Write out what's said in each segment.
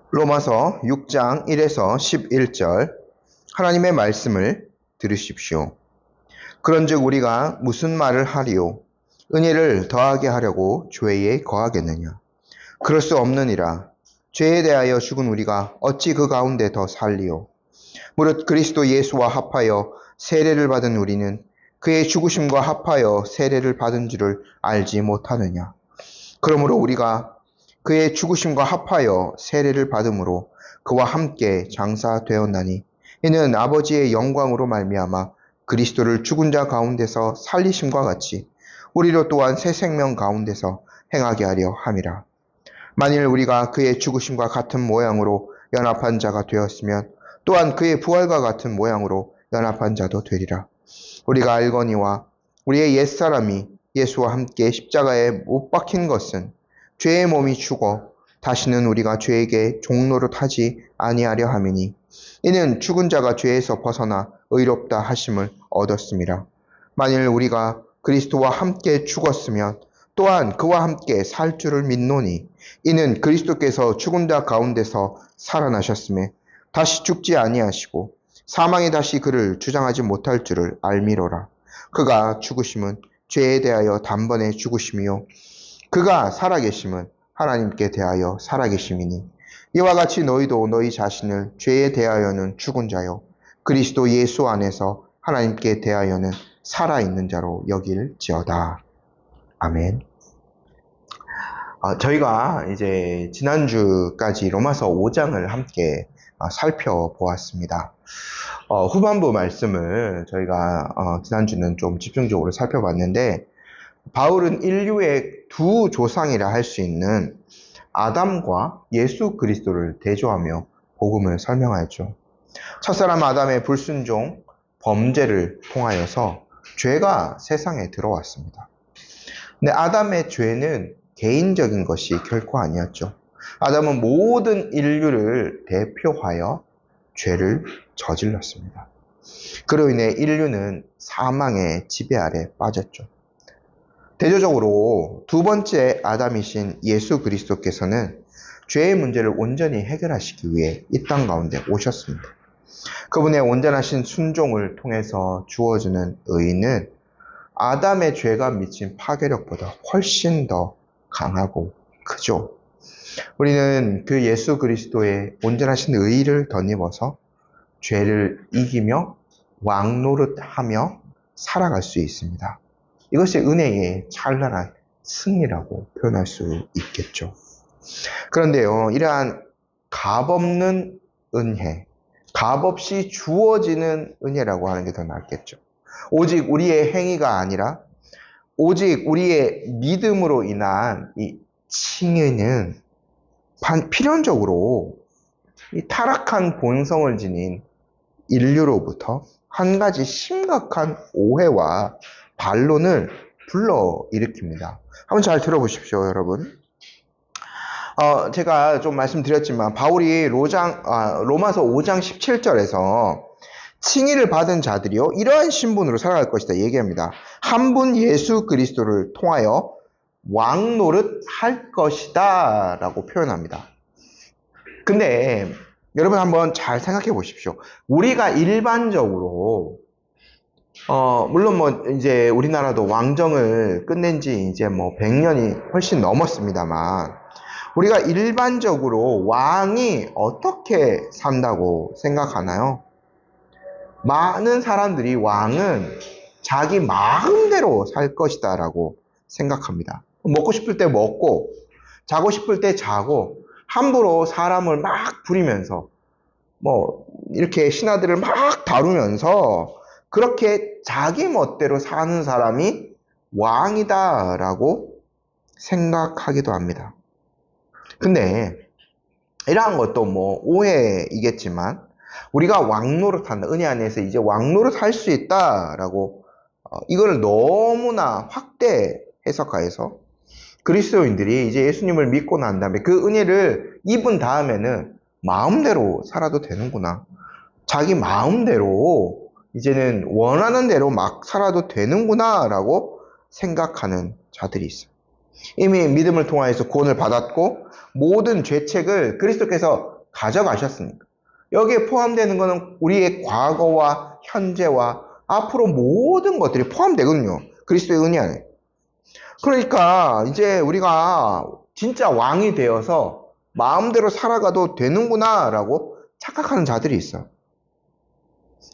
로마서 6장 1에서 11절 하나님의 말씀을 들으십시오. 그런즉 우리가 무슨 말을 하리요? 은혜를 더하게 하려고 죄에 거하겠느냐? 그럴 수 없느니라. 죄에 대하여 죽은 우리가 어찌 그 가운데 더 살리요? 무릇 그리스도 예수와 합하여 세례를 받은 우리는 그의 죽으심과 합하여 세례를 받은 줄을 알지 못하느냐? 그러므로 우리가 그의 죽으심과 합하여 세례를 받음으로 그와 함께 장사되었나니 이는 아버지의 영광으로 말미암아 그리스도를 죽은 자 가운데서 살리심과 같이 우리로 또한 새 생명 가운데서 행하게 하려 함이라. 만일 우리가 그의 죽으심과 같은 모양으로 연합한 자가 되었으면 또한 그의 부활과 같은 모양으로 연합한 자도 되리라. 우리가 알거니와 우리의 옛사람이 예수와 함께 십자가에 못 박힌 것은 죄의 몸이 죽어 다시는 우리가 죄에게 종노릇하지 아니하려 함이니 이는 죽은 자가 죄에서 벗어나 의롭다 하심을 얻었음이라. 만일 우리가 그리스도와 함께 죽었으면 또한 그와 함께 살 줄을 믿노니 이는 그리스도께서 죽은 자 가운데서 살아나셨음에 다시 죽지 아니하시고 사망이 다시 그를 주장하지 못할 줄을 알미로라. 그가 죽으심은 죄에 대하여 단번에 죽으심이요 그가 살아계심은 하나님께 대하여 살아계심이니 이와 같이 너희도 너희 자신을 죄에 대하여는 죽은 자요 그리스도 예수 안에서 하나님께 대하여는 살아있는 자로 여길지어다. 아멘. 저희가 이제 지난주까지 로마서 5장을 함께 살펴보았습니다. 후반부 말씀을 저희가 지난주는 좀 집중적으로 살펴봤는데 바울은 인류의 두 조상이라 할 수 있는 아담과 예수 그리스도를 대조하며 복음을 설명하였죠. 첫사람 아담의 불순종, 범죄를 통하여서 죄가 세상에 들어왔습니다. 근데 아담의 죄는 개인적인 것이 결코 아니었죠. 아담은 모든 인류를 대표하여 죄를 저질렀습니다. 그로 인해 인류는 사망의 지배 아래 빠졌죠. 대조적으로 두 번째 아담이신 예수 그리스도께서는 죄의 문제를 온전히 해결하시기 위해 이 땅 가운데 오셨습니다. 그분의 온전하신 순종을 통해서 주어지는 의는 아담의 죄가 미친 파괴력보다 훨씬 더 강하고 크죠. 우리는 그 예수 그리스도의 온전하신 의를 덧입어서 죄를 이기며 왕노릇하며 살아갈 수 있습니다. 이것이 은혜의 찬란한 승리라고 표현할 수 있겠죠. 그런데요, 이러한 값없는 은혜, 값없이 주어지는 은혜라고 하는 게 더 낫겠죠. 오직 우리의 행위가 아니라 오직 우리의 믿음으로 인한 이 칭의는 필연적으로 이 타락한 본성을 지닌 인류로부터 한 가지 심각한 오해와 반론을 불러일으킵니다. 한번 잘 들어보십시오, 여러분. 제가 좀 말씀드렸지만 바울이 로마서 5장 17절에서 칭의를 받은 자들이요 이러한 신분으로 살아갈 것이다 얘기합니다. 한 분 예수 그리스도를 통하여 왕노릇 할 것이다 라고 표현합니다. 근데 여러분 한번 잘 생각해 보십시오. 우리가 일반적으로 물론 이제 우리나라도 왕정을 끝낸 지 이제 100년이 훨씬 넘었습니다만 우리가 일반적으로 왕이 어떻게 산다고 생각하나요? 많은 사람들이 왕은 자기 마음대로 살 것이다 라고 생각합니다. 먹고 싶을 때 먹고 자고 싶을 때 자고 함부로 사람을 막 부리면서 이렇게 신하들을 막 다루면서 그렇게 자기 멋대로 사는 사람이 왕이다 라고 생각하기도 합니다. 근데 이러한 것도 오해이겠지만 우리가 왕노릇한다, 은혜 안에서 이제 왕노릇 할 수 있다라고 이걸 너무나 확대 해석하여서 그리스도인들이 이제 예수님을 믿고 난 다음에 그 은혜를 입은 다음에는 마음대로 살아도 되는구나, 자기 마음대로 이제는 원하는 대로 막 살아도 되는구나 라고 생각하는 자들이 있어요. 이미 믿음을 통하여서 구원을 받았고 모든 죄책을 그리스도께서 가져가셨으니까. 여기에 포함되는 것은 우리의 과거와 현재와 앞으로 모든 것들이 포함되거든요. 그리스도의 은혜 안에. 그러니까 이제 우리가 진짜 왕이 되어서 마음대로 살아가도 되는구나 라고 착각하는 자들이 있어요.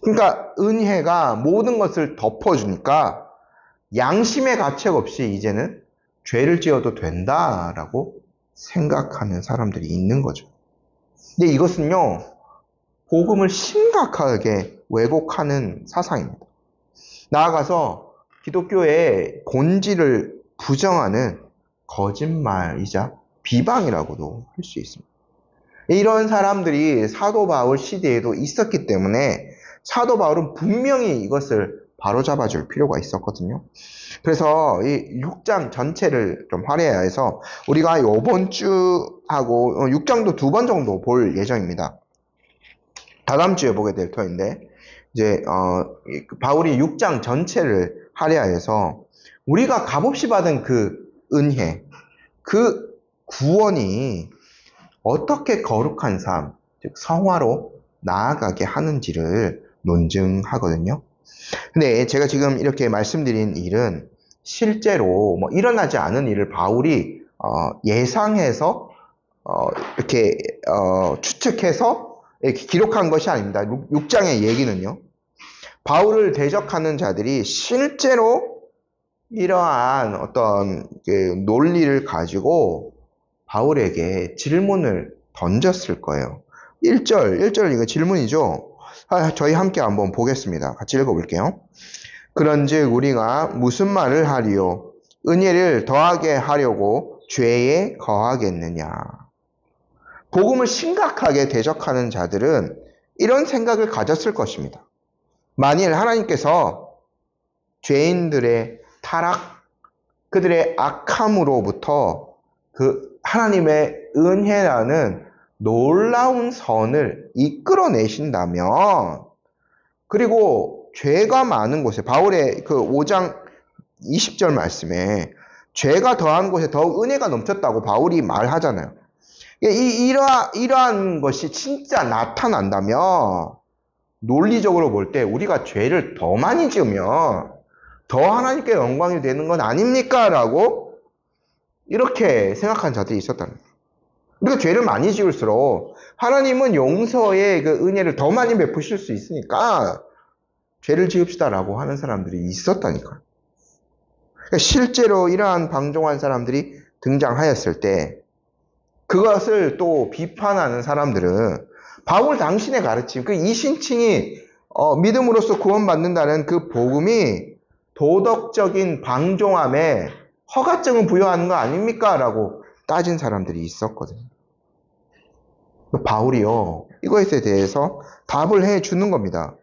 그러니까 은혜가 모든 것을 덮어주니까 양심의 가책 없이 이제는 죄를 지어도 된다라고 생각하는 사람들이 있는 거죠. 근데 이것은요, 복음을 심각하게 왜곡하는 사상입니다. 나아가서 기독교의 본질을 부정하는 거짓말이자 비방이라고도 할 수 있습니다. 이런 사람들이 사도 바울 시대에도 있었기 때문에 사도 바울은 분명히 이것을 바로잡아 줄 필요가 있었거든요. 그래서 이 6장 전체를 좀 할애해야 해서 우리가 이번 주하고 6장도 2번 정도 볼 예정입니다. 다다음 주에 보게 될 터인데 이제 바울이 6장 전체를 할애하여서 우리가 값없이 받은 그 은혜, 그 구원이 어떻게 거룩한 삶, 즉 성화로 나아가게 하는지를 논증하거든요. 근데 제가 지금 이렇게 말씀드린 일은 실제로 뭐 일어나지 않은 일을 바울이 예상해서 이렇게 추측해서 이렇게 기록한 것이 아닙니다. 6장의 얘기는요. 바울을 대적하는 자들이 실제로 이러한 어떤 논리를 가지고 바울에게 질문을 던졌을 거예요. 1절 이거 질문이죠. 저희 함께 한번 보겠습니다. 같이 읽어볼게요. 그런즉 우리가 무슨 말을 하리요? 은혜를 더하게 하려고 죄에 거하겠느냐? 복음을 심각하게 대적하는 자들은 이런 생각을 가졌을 것입니다. 만일 하나님께서 죄인들의 타락, 그들의 악함으로부터 그 하나님의 은혜라는 놀라운 선을 이끌어내신다면, 그리고 죄가 많은 곳에, 바울의 그 5장 20절 말씀에 죄가 더한 곳에 더욱 은혜가 넘쳤다고 바울이 말하잖아요. 이러한 것이 진짜 나타난다면, 논리적으로 볼 때 우리가 죄를 더 많이 지으면 더 하나님께 영광이 되는 건 아닙니까? 라고 이렇게 생각한 자들이 있었다는 거예요. 우리가 죄를 많이 지을수록 하나님은 용서의 그 은혜를 더 많이 베푸실 수 있으니까 죄를 지읍시다라고 하는 사람들이 있었다니까요. 그러니까 실제로 이러한 방종한 사람들이 등장하였을 때 그것을 또 비판하는 사람들은 바울 당신의 가르침, 그 이신칭이 믿음으로써 구원받는다는 그 복음이 도덕적인 방종함에 허가증을 부여하는 거 아닙니까? 라고 따진 사람들이 있었거든요. 바울이요, 이것에 대해서 답을 해주는 겁니다.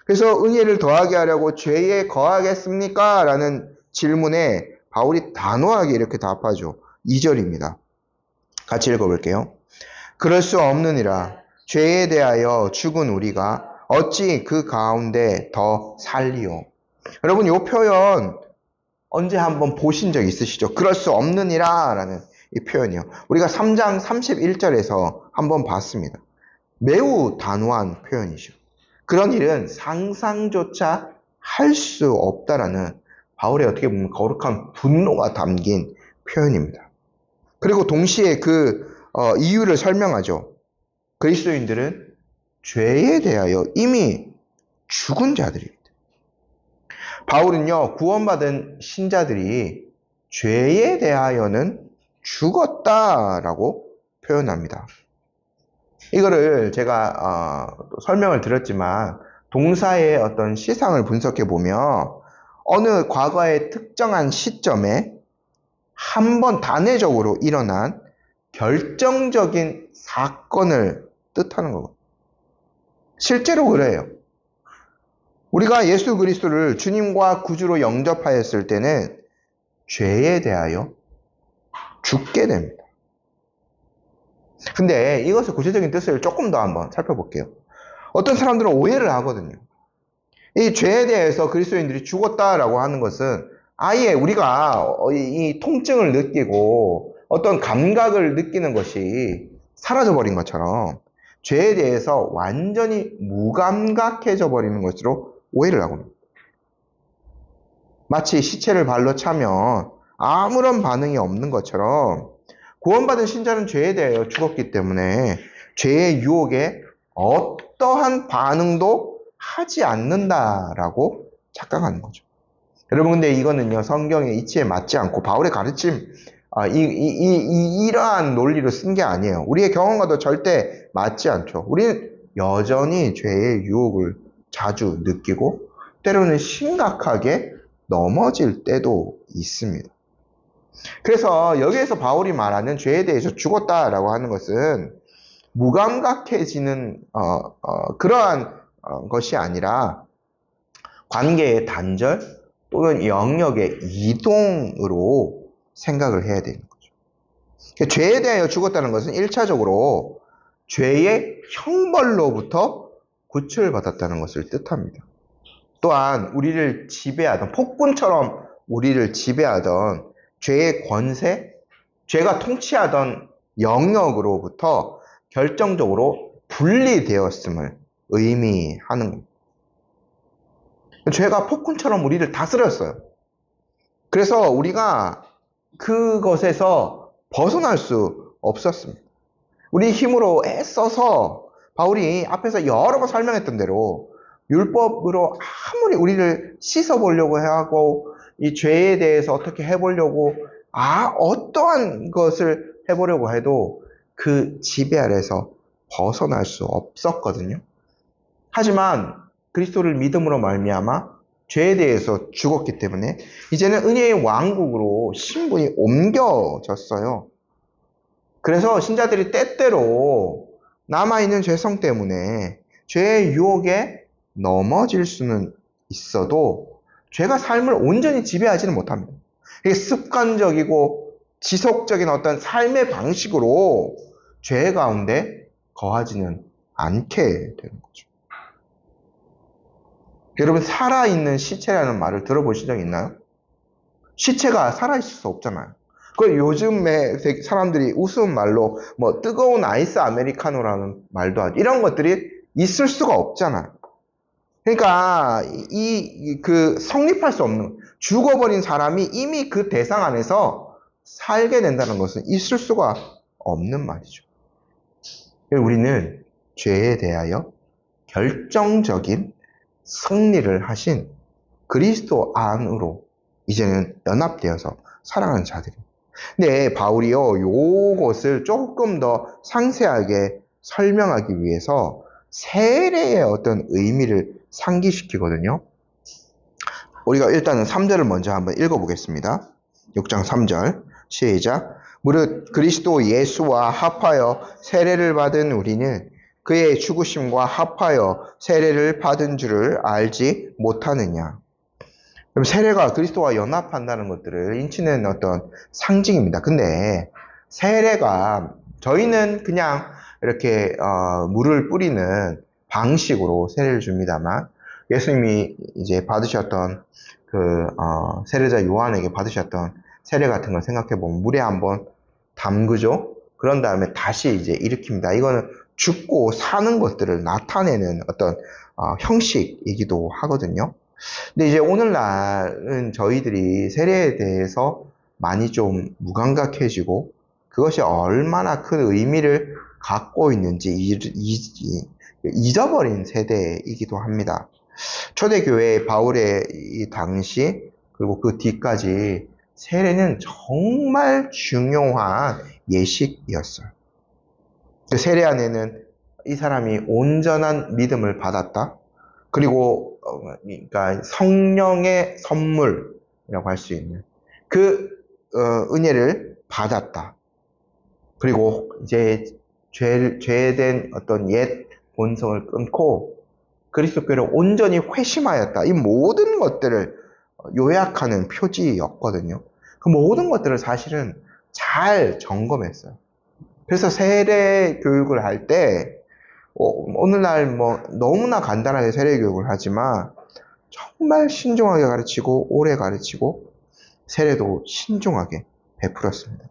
그래서 은혜를 더하게 하려고 죄에 거하겠습니까? 라는 질문에 바울이 단호하게 이렇게 답하죠. 2절입니다. 같이 읽어볼게요. 그럴 수 없느니라. 죄에 대하여 죽은 우리가 어찌 그 가운데 더 살리요. 여러분, 이 표현 언제 한번 보신 적 있으시죠? 그럴 수 없느니라 라는 이 표현이요. 우리가 3장 31절에서 한번 봤습니다. 매우 단호한 표현이죠. 그런 일은 상상조차 할 수 없다라는 바울의 어떻게 보면 거룩한 분노가 담긴 표현입니다. 그리고 동시에 그 이유를 설명하죠. 그리스도인들은 죄에 대하여 이미 죽은 자들입니다. 바울은요, 구원받은 신자들이 죄에 대하여는 죽었다라고 표현합니다. 이거를 제가 설명을 드렸지만 동사의 어떤 시상을 분석해 보면 어느 과거의 특정한 시점에 한 번 단회적으로 일어난 결정적인 사건을 뜻하는 거거든요. 실제로 그래요. 우리가 예수 그리스도를 주님과 구주로 영접하였을 때는 죄에 대하여 죽게 됩니다. 근데 이것의 구체적인 뜻을 조금 더 한번 살펴볼게요. 어떤 사람들은 오해를 하거든요. 이 죄에 대해서 그리스도인들이 죽었다라고 하는 것은 아예 우리가 이 통증을 느끼고 어떤 감각을 느끼는 것이 사라져버린 것처럼 죄에 대해서 완전히 무감각해져 버리는 것으로 오해를 하고 있습니다. 마치 시체를 발로 차면 아무런 반응이 없는 것처럼 구원받은 신자는 죄에 대하여 죽었기 때문에 죄의 유혹에 어떠한 반응도 하지 않는다라고 착각하는 거죠. 여러분, 근데 이거는요, 성경의 이치에 맞지 않고 바울의 가르침, 이러한 논리로 쓴 게 아니에요. 우리의 경험과도 절대 맞지 않죠. 우리는 여전히 죄의 유혹을 자주 느끼고 때로는 심각하게 넘어질 때도 있습니다. 그래서 여기에서 바울이 말하는 죄에 대해서 죽었다라고 하는 것은 무감각해지는 그러한 것이 아니라 관계의 단절 또는 영역의 이동으로 생각을 해야 되는 거죠. 죄에 대하여 죽었다는 것은 1차적으로 죄의 형벌로부터 구출을 받았다는 것을 뜻합니다. 또한 우리를 지배하던, 폭군처럼 우리를 지배하던 죄의 권세, 죄가 통치하던 영역으로부터 결정적으로 분리되었음을 의미하는 겁니다. 죄가 폭군처럼 우리를 다스렸어요. 그래서 우리가 그것에서 벗어날 수 없었습니다. 우리 힘으로 애써서 바울이 앞에서 여러 번 설명했던 대로 율법으로 아무리 우리를 씻어보려고 하고 이 죄에 대해서 어떻게 해보려고 어떠한 것을 해보려고 해도 그 지배 아래서 벗어날 수 없었거든요. 하지만 그리스도를 믿음으로 말미암아 죄에 대해서 죽었기 때문에 이제는 은혜의 왕국으로 신분이 옮겨졌어요. 그래서 신자들이 때때로 남아있는 죄성 때문에 죄의 유혹에 넘어질 수는 있어도 죄가 삶을 온전히 지배하지는 못합니다. 이게 습관적이고 지속적인 어떤 삶의 방식으로 죄 가운데 거하지는 않게 되는 거죠. 여러분, 살아있는 시체라는 말을 들어보신 적 있나요? 시체가 살아있을 수 없잖아요. 그 요즘에 사람들이 우스운 말로 뭐 뜨거운 아이스 아메리카노라는 말도 하죠. 이런 것들이 있을 수가 없잖아요. 그러니까 그 성립할 수 없는, 죽어버린 사람이 이미 그 대상 안에서 살게 된다는 것은 있을 수가 없는 말이죠. 우리는 죄에 대하여 결정적인 승리를 하신 그리스도 안으로 이제는 연합되어서 살아가는 자들입니다. 근데 바울이요, 요것을 조금 더 상세하게 설명하기 위해서 세례의 어떤 의미를 상기시키거든요. 우리가 일단은 3절을 먼저 한번 읽어보겠습니다. 6장 3절 시작. 무릇 그리스도 예수와 합하여 세례를 받은 우리는 그의 죽으심과 합하여 세례를 받은 줄을 알지 못하느냐. 그럼 세례가 그리스도와 연합한다는 것들을 인치는 어떤 상징입니다. 근데 세례가 저희는 그냥 이렇게 물을 뿌리는 방식으로 세례를 줍니다만 예수님이 이제 받으셨던 세례자 요한에게 받으셨던 세례 같은 걸 생각해 보면 물에 한번 담그죠. 그런 다음에 다시 이제 일으킵니다. 이거는 죽고 사는 것들을 나타내는 어떤 형식이기도 하거든요. 근데 이제 오늘날은 저희들이 세례에 대해서 많이 좀 무감각해지고 그것이 얼마나 큰 의미를 갖고 있는지 잊어버린 세대이기도 합니다. 초대교회 바울의 이 당시 그리고 그 뒤까지 세례는 정말 중요한 예식이었어요. 그 세례 안에는 이 사람이 온전한 믿음을 받았다. 그리고 그러니까 성령의 선물이라고 할 수 있는 그 은혜를 받았다. 그리고 이제 죄된 어떤 옛 본성을 끊고 그리스도께로 온전히 회심하였다. 이 모든 것들을 요약하는 표지였거든요. 그 모든 것들을 사실은 잘 점검했어요. 그래서 세례 교육을 할 때 오늘날 뭐 너무나 간단하게 세례 교육을 하지만 정말 신중하게 가르치고 오래 가르치고 세례도 신중하게 베풀었습니다.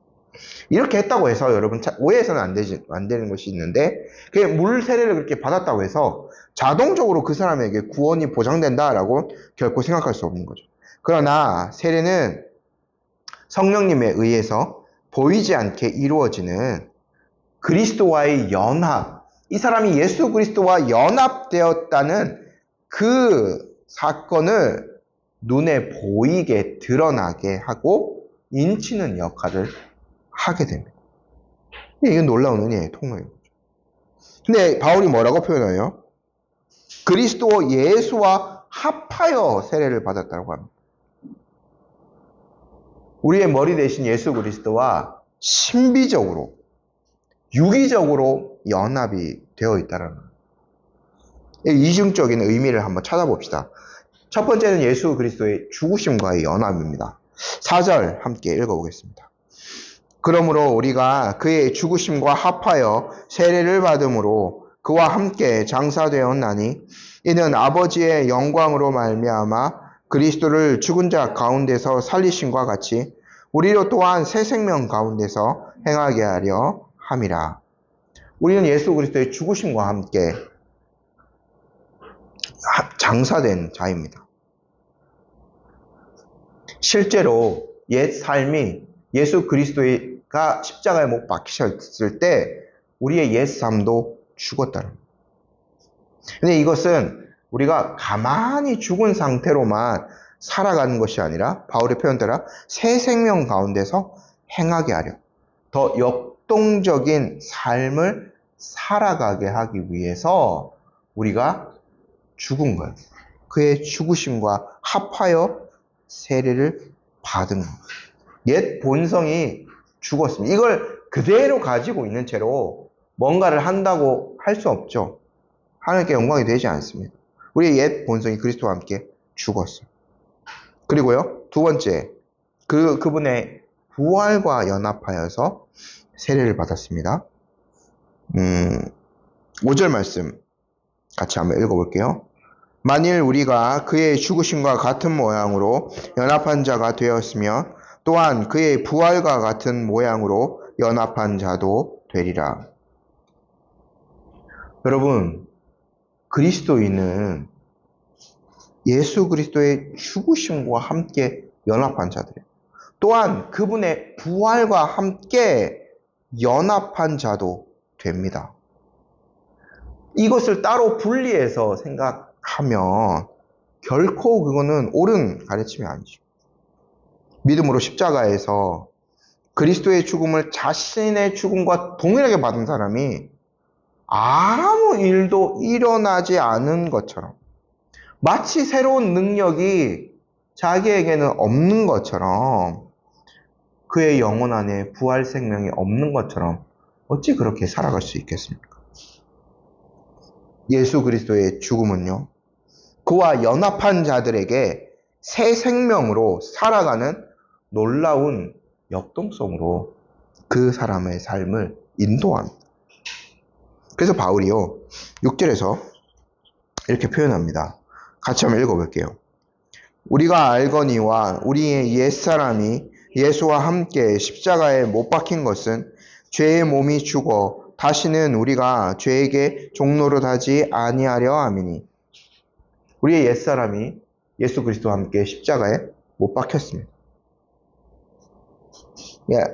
이렇게 했다고 해서 여러분 오해해서는 안 되는 것이 있는데, 그게 물 세례를 그렇게 받았다고 해서 자동적으로 그 사람에게 구원이 보장된다라고 결코 생각할 수 없는 거죠. 그러나 세례는 성령님에 의해서 보이지 않게 이루어지는 그리스도와의 연합, 이 사람이 예수 그리스도와 연합되었다는 그 사건을 눈에 보이게 드러나게 하고 인치는 역할을 하게 됩니다. 이게 놀라운 은혜의 통로인 거죠. 근데 바울이 뭐라고 표현해요? 그리스도 예수와 합하여 세례를 받았다고 합니다. 우리의 머리 대신 예수 그리스도와 신비적으로, 유기적으로 연합이 되어 있다는 거예요. 이중적인 의미를 한번 찾아봅시다. 첫 번째는 예수 그리스도의 죽으심과의 연합입니다. 4절 함께 읽어보겠습니다. 그러므로 우리가 그의 죽으심과 합하여 세례를 받음으로 그와 함께 장사되었나니 이는 아버지의 영광으로 말미암아 그리스도를 죽은 자 가운데서 살리심과 같이 우리로 또한 새 생명 가운데서 행하게 하려 함이라. 우리는 예수 그리스도의 죽으심과 함께 장사된 자입니다. 실제로 옛 삶이 예수 그리스도가 십자가에 못 박히셨을 때 우리의 옛 삶도 죽었다는 거예요. 근데 이것은 우리가 가만히 죽은 상태로만 살아가는 것이 아니라 바울의 표현대로 새 생명 가운데서 행하게 하려, 더 역동적인 삶을 살아가게 하기 위해서 우리가 죽은 거예요. 그의 죽으심과 합하여 세례를 받은 거예요. 옛 본성이 죽었습니다. 이걸 그대로 가지고 있는 채로 뭔가를 한다고 할 수 없죠. 하나님께 영광이 되지 않습니다. 우리의 옛 본성이 그리스도와 함께 죽었어요. 그리고요, 두 번째, 그분의 부활과 연합하여서 세례를 받았습니다. 5절 말씀 같이 한번 읽어볼게요. 만일 우리가 그의 죽으심과 같은 모양으로 연합한 자가 되었으면 또한 그의 부활과 같은 모양으로 연합한 자도 되리라. 여러분, 그리스도인은 예수 그리스도의 죽으심과 함께 연합한 자들이에요. 또한 그분의 부활과 함께 연합한 자도 됩니다. 이것을 따로 분리해서 생각하면 결코 그거는 옳은 가르침이 아니죠. 믿음으로 십자가에서 그리스도의 죽음을 자신의 죽음과 동일하게 받은 사람이 아무 일도 일어나지 않은 것처럼, 마치 새로운 능력이 자기에게는 없는 것처럼, 그의 영혼 안에 부활 생명이 없는 것처럼 어찌 그렇게 살아갈 수 있겠습니까? 예수 그리스도의 죽음은요, 그와 연합한 자들에게 새 생명으로 살아가는 놀라운 역동성으로 그 사람의 삶을 인도합니다. 그래서 바울이요, 6절에서 이렇게 표현합니다. 같이 한번 읽어볼게요. 우리가 알거니와 우리의 옛사람이 예수와 함께 십자가에 못 박힌 것은 죄의 몸이 죽어 다시는 우리가 죄에게 종노릇하지 아니하려 함이니. 우리의 옛사람이 예수 그리스도와 함께 십자가에 못 박혔습니다.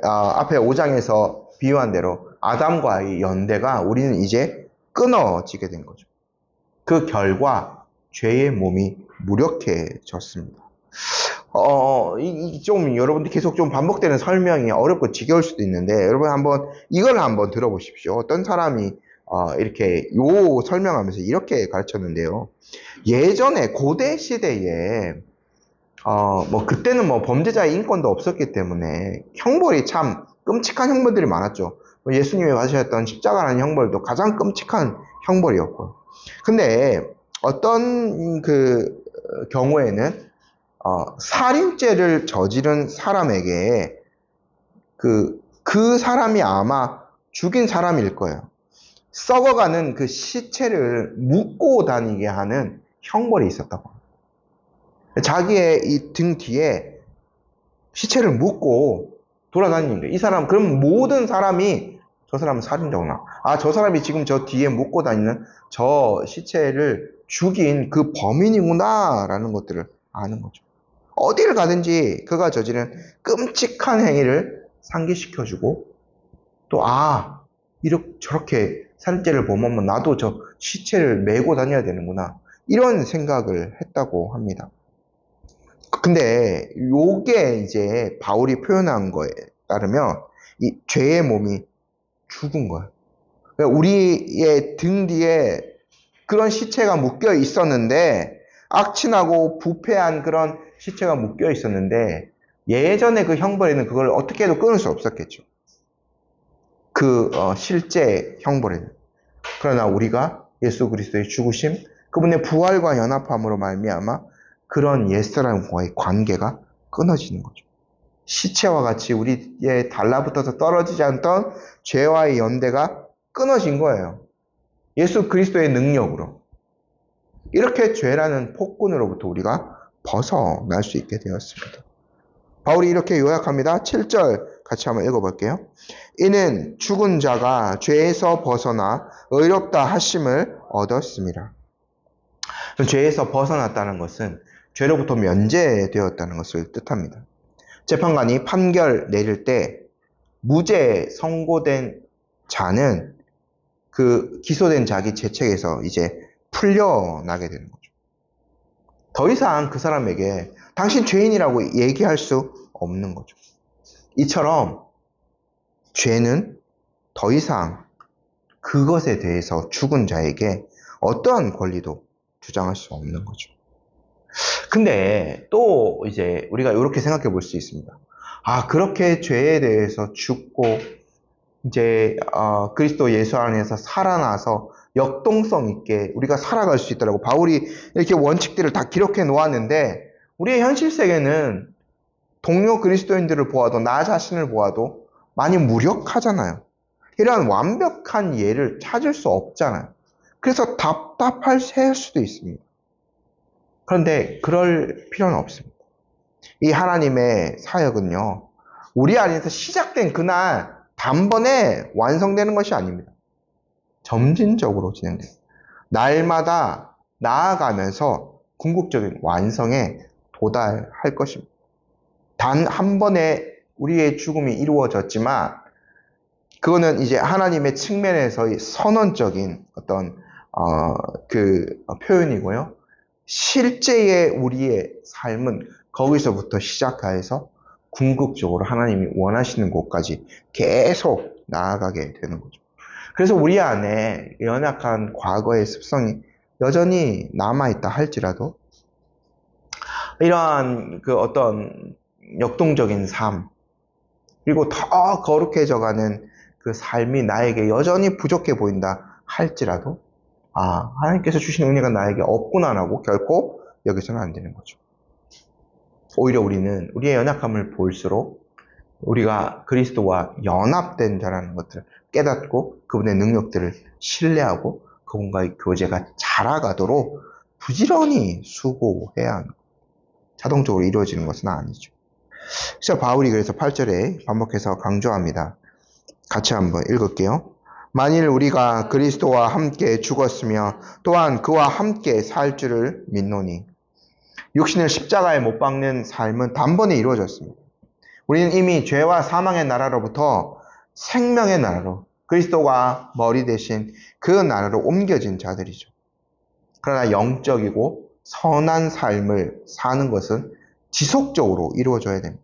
앞에 5장에서 비유한 대로 아담과의 연대가 우리는 이제 끊어지게 된 거죠. 그 결과 죄의 몸이 무력해졌습니다. 좀 여러분들 계속 좀 반복되는 설명이 어렵고 지겨울 수도 있는데, 여러분 이걸 한번 들어보십시오. 어떤 사람이 이렇게 설명하면서 이렇게 가르쳤는데요. 예전에 고대 시대에 그때는 범죄자의 인권도 없었기 때문에 형벌이 참 끔찍한 형벌들이 많았죠. 예수님이 받으셨던 십자가라는 형벌도 가장 끔찍한 형벌이었고요. 근데 어떤 경우에는 살인죄를 저지른 사람에게 그 사람이 아마 죽인 사람일 거예요. 썩어가는 그 시체를 묻고 다니게 하는 형벌이 있었다고 합니다. 자기의 이 등 뒤에 시체를 묻고 돌아다니는데 이 사람 그럼 모든 사람이 저 사람은 살인자구나. 아, 저 사람이 지금 저 뒤에 묻고 다니는 저 시체를 죽인 그 범인이구나 라는 것들을 아는 거죠. 어디를 가든지 그가 저지른 끔찍한 행위를 상기시켜주고 또 이렇게 저렇게 살인죄를 범하면 나도 저 시체를 메고 다녀야 되는구나 이런 생각을 했다고 합니다. 근데 요게 이제 바울이 표현한 거에 따르면 이 죄의 몸이 죽은 거예요. 그러니까 우리의 등 뒤에 그런 시체가 묶여 있었는데 악취나고 부패한 그런 시체가 묶여 있었는데 예전에 그 형벌에는 그걸 어떻게 해도 끊을 수 없었겠죠. 실제 형벌에는. 그러나 우리가 예수 그리스도의 죽으심, 그분의 부활과 연합함으로 말미암아 그런 옛사람과의 관계가 끊어지는 거죠. 시체와 같이 우리의 달라붙어서 떨어지지 않던 죄와의 연대가 끊어진 거예요. 예수 그리스도의 능력으로. 이렇게 죄라는 폭군으로부터 우리가 벗어날 수 있게 되었습니다. 바울이 이렇게 요약합니다. 7절 같이 한번 읽어볼게요. 이는 죽은 자가 죄에서 벗어나 의롭다 하심을 얻었습니다. 죄에서 벗어났다는 것은 죄로부터 면제되었다는 것을 뜻합니다. 재판관이 판결 내릴 때 무죄 선고된 자는 그 기소된 자기 죄책에서 이제 풀려나게 되는 거죠. 더 이상 그 사람에게 당신 죄인이라고 얘기할 수 없는 거죠. 이처럼 죄는 더 이상 그것에 대해서 죽은 자에게 어떠한 권리도 주장할 수 없는 거죠. 근데 또 이제 우리가 이렇게 생각해 볼 수 있습니다. 그렇게 죄에 대해서 죽고 이제 그리스도 예수 안에서 살아나서 역동성 있게 우리가 살아갈 수 있더라고. 바울이 이렇게 원칙들을 다 기록해 놓았는데 우리의 현실 세계는 동료 그리스도인들을 보아도 나 자신을 보아도 많이 무력하잖아요. 이러한 완벽한 예를 찾을 수 없잖아요. 그래서 답답할 수도 있습니다. 그런데 그럴 필요는 없습니다. 이 하나님의 사역은요, 우리 안에서 시작된 그날 단번에 완성되는 것이 아닙니다. 점진적으로 진행돼요. 날마다 나아가면서 궁극적인 완성에 도달할 것입니다. 단 한 번에 우리의 죽음이 이루어졌지만 그거는 이제 하나님의 측면에서의 선언적인 어떤 표현이고요. 실제의 우리의 삶은 거기서부터 시작해서 궁극적으로 하나님이 원하시는 곳까지 계속 나아가게 되는 거죠. 그래서 우리 안에 연약한 과거의 습성이 여전히 남아있다 할지라도 이러한 어떤 역동적인 삶, 그리고 더 거룩해져가는 그 삶이 나에게 여전히 부족해 보인다 할지라도 하나님께서 주신 은혜가 나에게 없구나라고 결코 여기서는 안 되는 거죠. 오히려 우리는 우리의 연약함을 볼수록 우리가 그리스도와 연합된 자라는 것들을 깨닫고 그분의 능력들을 신뢰하고 그분과의 교제가 자라가도록 부지런히 수고해야 하는 거예요. 자동적으로 이루어지는 것은 아니죠. 그래서 바울이 그래서 8절에 반복해서 강조합니다. 같이 한번 읽을게요. 만일 우리가 그리스도와 함께 죽었으며 또한 그와 함께 살 줄을 믿노니 육신을 십자가에 못 박는 삶은 단번에 이루어졌습니다. 우리는 이미 죄와 사망의 나라로부터 생명의 나라로 그리스도가 머리 대신 그 나라로 옮겨진 자들이죠. 그러나 영적이고 선한 삶을 사는 것은 지속적으로 이루어져야 됩니다.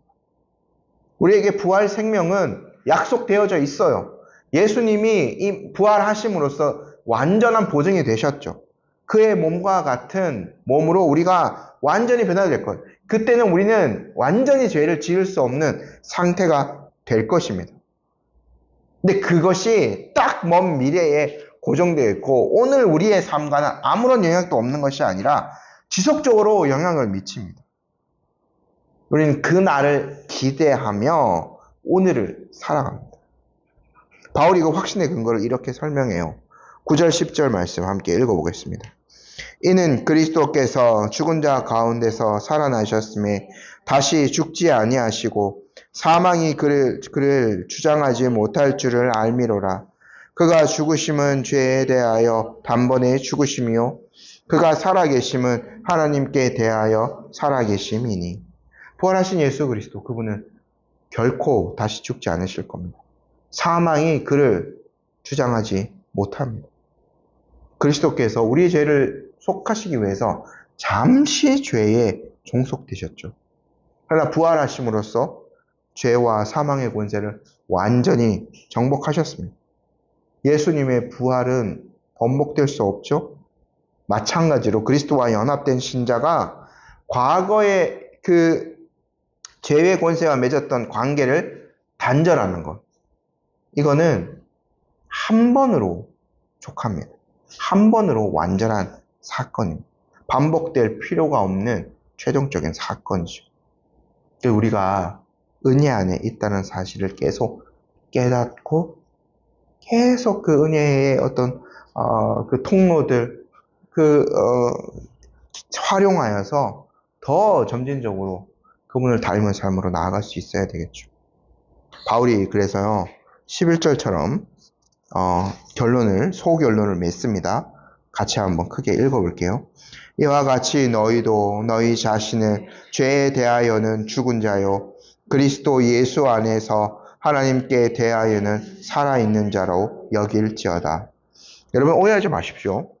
우리에게 부활 생명은 약속되어져 있어요. 예수님이 이 부활하심으로써 완전한 보증이 되셨죠. 그의 몸과 같은 몸으로 우리가 완전히 변화가 될 거예요. 그때는 우리는 완전히 죄를 지을 수 없는 상태가 될 것입니다. 근데 그것이 딱 먼 미래에 고정되어 있고 오늘 우리의 삶과는 아무런 영향도 없는 것이 아니라 지속적으로 영향을 미칩니다. 우리는 그 날을 기대하며 오늘을 살아갑니다. 바울이 그 확신의 근거를 이렇게 설명해요. 9절 10절 말씀 함께 읽어보겠습니다. 이는 그리스도께서 죽은 자 가운데서 살아나셨음에 다시 죽지 아니하시고 사망이 그를 주장하지 못할 줄을 알미로라. 그가 죽으심은 죄에 대하여 단번에 죽으심이요 그가 살아계심은 하나님께 대하여 살아계심이니. 부활하신 예수 그리스도, 그분은 결코 다시 죽지 않으실 겁니다. 사망이 그를 주장하지 못합니다. 그리스도께서 우리의 죄를 속하시기 위해서 잠시 죄에 종속되셨죠. 그러나 부활하심으로써 죄와 사망의 권세를 완전히 정복하셨습니다. 예수님의 부활은 번복될 수 없죠. 마찬가지로 그리스도와 연합된 신자가 과거의 그 죄의 권세와 맺었던 관계를 단절하는 것, 이거는 한 번으로 족합니다. 한 번으로 완전한 사건입니다. 반복될 필요가 없는 최종적인 사건이죠. 우리가 은혜 안에 있다는 사실을 계속 깨닫고 계속 그 은혜의 어떤 그 통로들 활용하여서 더 점진적으로 그분을 닮은 삶으로 나아갈 수 있어야 되겠죠. 바울이 그래서요 11절처럼 소결론을 맺습니다. 같이 한번 크게 읽어볼게요. 이와 같이 너희도 너희 자신을 죄에 대하여는 죽은 자요 그리스도 예수 안에서 하나님께 대하여는 살아있는 자로 여길지어다. 여러분 오해하지 마십시오.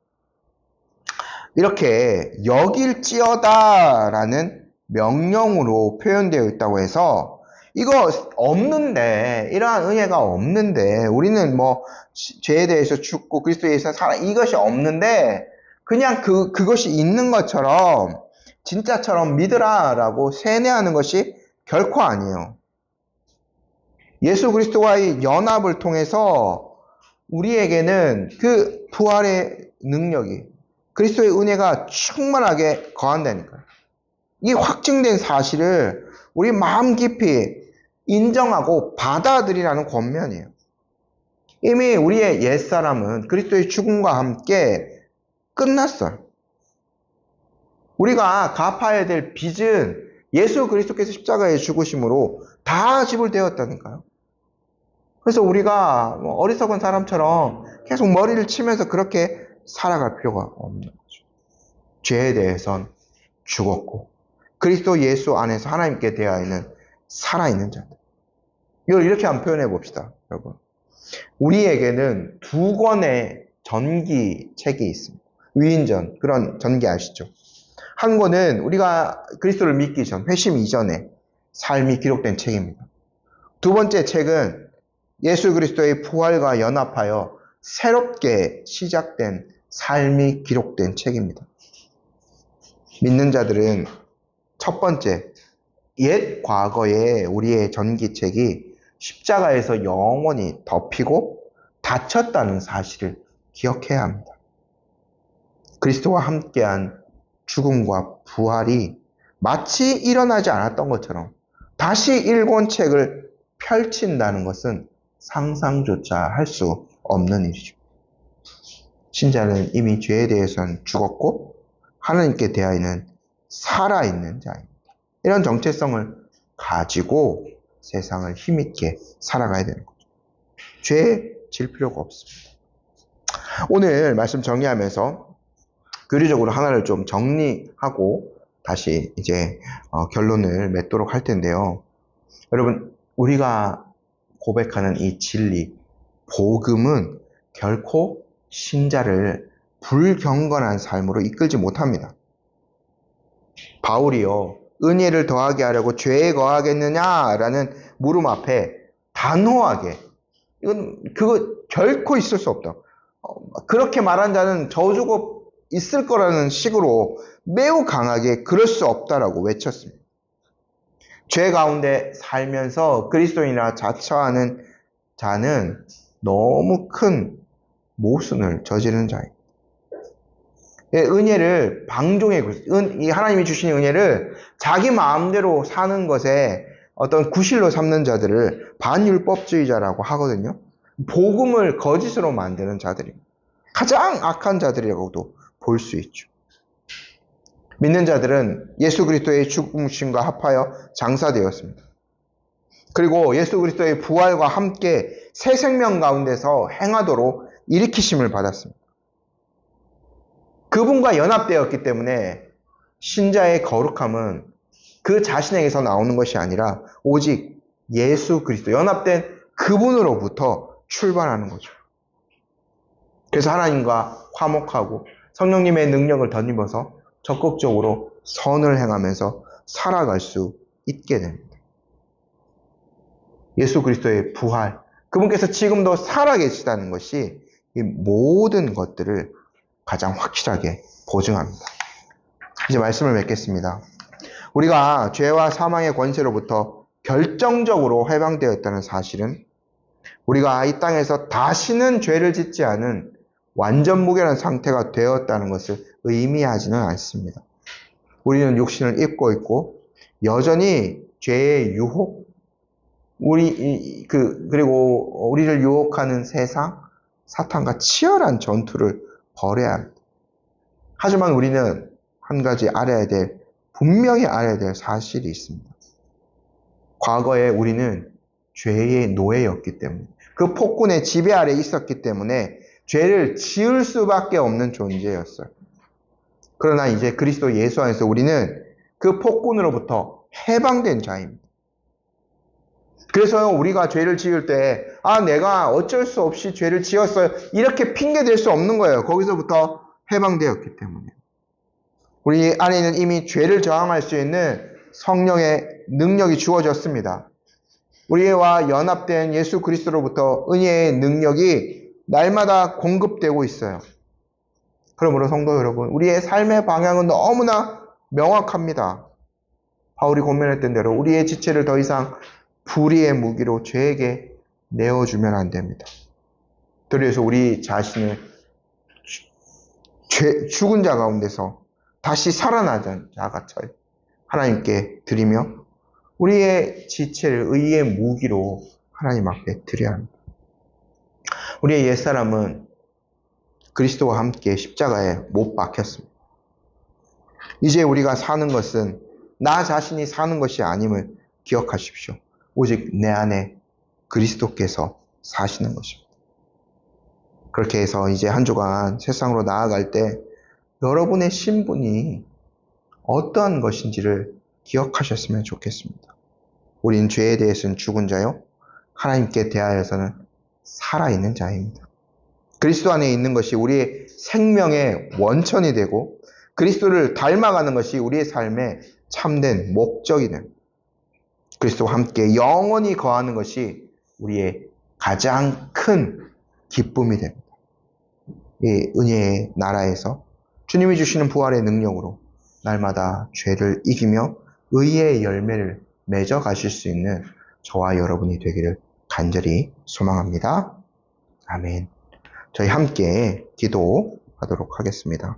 이렇게 여길지어다라는 명령으로 표현되어 있다고 해서 이거 없는데, 이러한 은혜가 없는데, 우리는 뭐 죄에 대해서 죽고 그리스도에 대해서 살아, 이것이 없는데 그냥 그것이 있는 것처럼 진짜처럼 믿으라라고 세뇌하는 것이 결코 아니에요. 예수 그리스도와의 연합을 통해서 우리에게는 그 부활의 능력이, 그리스도의 은혜가 충만하게 거한다니까요. 이 확증된 사실을 우리 마음 깊이 인정하고 받아들이라는 권면이에요. 이미 우리의 옛사람은 그리스도의 죽음과 함께 끝났어요. 우리가 갚아야 될 빚은 예수 그리스도께서 십자가에 죽으심으로 다 지불되었다니까요. 그래서 우리가 어리석은 사람처럼 계속 머리를 치면서 그렇게 살아갈 필요가 없는 거죠. 죄에 대해선 죽었고 그리스도 예수 안에서 하나님께 대하여는 살아있는 자들. 이걸 이렇게 한번 표현해 봅시다, 여러분. 우리에게는 두 권의 전기책이 있습니다. 위인전, 그런 전기 아시죠? 한 권은 우리가 그리스도를 믿기 전, 회심 이전에 삶이 기록된 책입니다. 두 번째 책은 예수 그리스도의 부활과 연합하여 새롭게 시작된 삶이 기록된 책입니다. 믿는 자들은 첫 번째, 옛 과거의 우리의 전기책이 십자가에서 영원히 덮이고 닫혔다는 사실을 기억해야 합니다. 그리스도와 함께한 죽음과 부활이 마치 일어나지 않았던 것처럼 다시 일권책을 펼친다는 것은 상상조차 할 수 없는 일이죠. 신자는 이미 죄에 대해서는 죽었고 하나님께 대하여는 살아있는 자입니다. 이런 정체성을 가지고 세상을 힘있게 살아가야 되는 거죠. 죄에 질 필요가 없습니다. 오늘 말씀 정리하면서 교리적으로 하나를 좀 정리하고 다시 이제 결론을 맺도록 할 텐데요. 여러분, 우리가 고백하는 이 진리, 복음은 결코 신자를 불경건한 삶으로 이끌지 못합니다. 바울이요, 은혜를 더하게 하려고 죄에 거하겠느냐라는 물음 앞에 단호하게, 그거 결코 있을 수 없다. 그렇게 말한 자는 저주고 있을 거라는 식으로 매우 강하게 그럴 수 없다라고 외쳤습니다. 죄 가운데 살면서 그리스도인이라 자처하는 자는 너무 큰 모순을 저지르는 자입니다. 은혜를 이 하나님이 주신 은혜를 자기 마음대로 사는 것에 어떤 구실로 삼는 자들을 반율법주의자라고 하거든요. 복음을 거짓으로 만드는 자들입니다. 가장 악한 자들이라고도 볼 수 있죠. 믿는 자들은 예수 그리스도의 죽으심과 합하여 장사되었습니다. 그리고 예수 그리스도의 부활과 함께 새 생명 가운데서 행하도록 일으키심을 받았습니다. 그분과 연합되었기 때문에 신자의 거룩함은 그 자신에게서 나오는 것이 아니라 오직 예수 그리스도, 연합된 그분으로부터 출발하는 거죠. 그래서 하나님과 화목하고 성령님의 능력을 덧입어서 적극적으로 선을 행하면서 살아갈 수 있게 됩니다. 예수 그리스도의 부활, 그분께서 지금도 살아계시다는 것이 이 모든 것들을 가장 확실하게 보증합니다. 이제 말씀을 맺겠습니다. 우리가 죄와 사망의 권세로부터 결정적으로 해방되었다는 사실은 우리가 이 땅에서 다시는 죄를 짓지 않은 완전 무결한 상태가 되었다는 것을 의미하지는 않습니다. 우리는 육신을 입고 있고 여전히 죄의 유혹, 그리고 우리를 유혹하는 세상, 사탄과 치열한 전투를 벌여야 합니다. 하지만 우리는 한 가지 분명히 알아야 될 사실이 있습니다. 과거에 우리는 죄의 노예였기 때문에, 그 폭군의 지배 아래 있었기 때문에 죄를 지을 수밖에 없는 존재였어요. 그러나 이제 그리스도 예수 안에서 우리는 그 폭군으로부터 해방된 자입니다. 그래서 우리가 죄를 지을 때, 내가 어쩔 수 없이 죄를 지었어요, 이렇게 핑계 댈 수 없는 거예요. 거기서부터 해방되었기 때문에. 우리 안에는 이미 죄를 저항할 수 있는 성령의 능력이 주어졌습니다. 우리와 연합된 예수 그리스도로부터 은혜의 능력이 날마다 공급되고 있어요. 그러므로 성도 여러분, 우리의 삶의 방향은 너무나 명확합니다. 바울이 고면했던 대로 우리의 지체를 더 이상 불의의 무기로 죄에게 내어주면 안 됩니다. 그래서 우리 자신을 죽은 자 가운데서 다시 살아나던 자같이 하나님께 드리며 우리의 지체를 의의 무기로 하나님 앞에 드려야 합니다. 우리의 옛사람은 그리스도와 함께 십자가에 못 박혔습니다. 이제 우리가 사는 것은 나 자신이 사는 것이 아님을 기억하십시오. 오직 내 안에 그리스도께서 사시는 것입니다. 그렇게 해서 이제 한 주간 세상으로 나아갈 때 여러분의 신분이 어떠한 것인지를 기억하셨으면 좋겠습니다. 우린 죄에 대해서는 죽은 자요, 하나님께 대하여서는 살아있는 자입니다. 그리스도 안에 있는 것이 우리의 생명의 원천이 되고 그리스도를 닮아가는 것이 우리의 삶의 참된 목적이 됩니다. 그리스도와 함께 영원히 거하는 것이 우리의 가장 큰 기쁨이 됩니다. 이 은혜의 나라에서 주님이 주시는 부활의 능력으로 날마다 죄를 이기며 의의 열매를 맺어 가실 수 있는 저와 여러분이 되기를 간절히 소망합니다. 아멘. 저희 함께 기도하도록 하겠습니다.